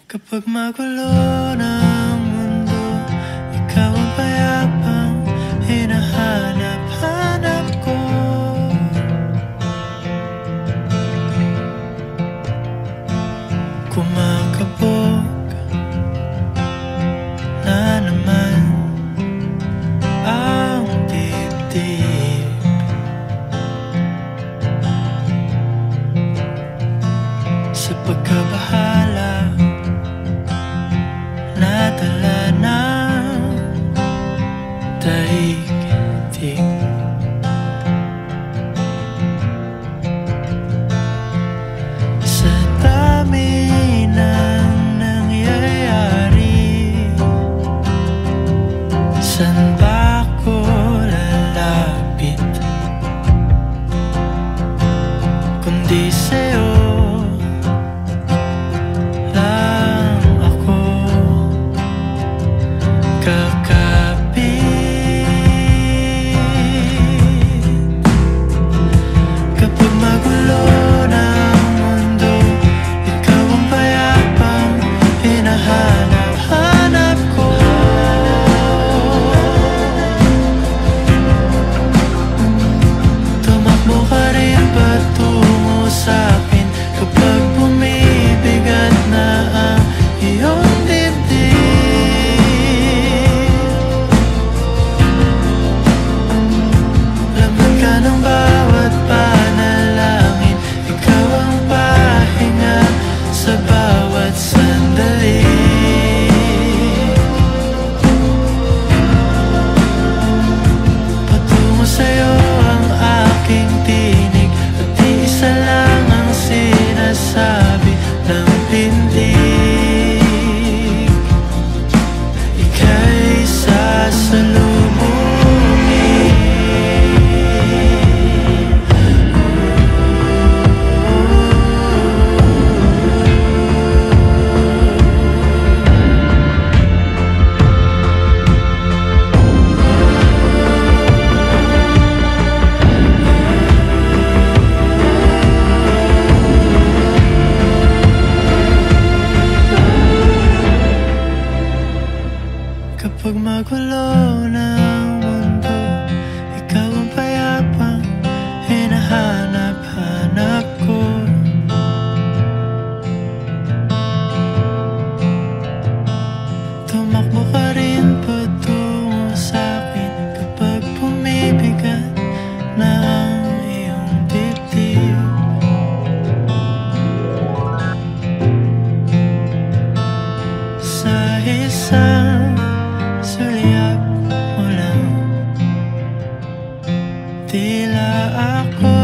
Kapag magulo ng mundo, ikaw ang payapang hinahanap-hanap ko. Kumakabog na naman ang dibdib. Sa pagkabahala nadala ng daigdig. Sa dami ng nangyayari, saan ba ako lalapit kundi sa'yo? Kapag magulo ng mundo, ikaw ang payapang hinahanap-hanap ko. Tumakbo ka rin patungo sa'kin kapag bumibigat na ang iyong dibdib. Sa isang sulyap mo lang, tila ako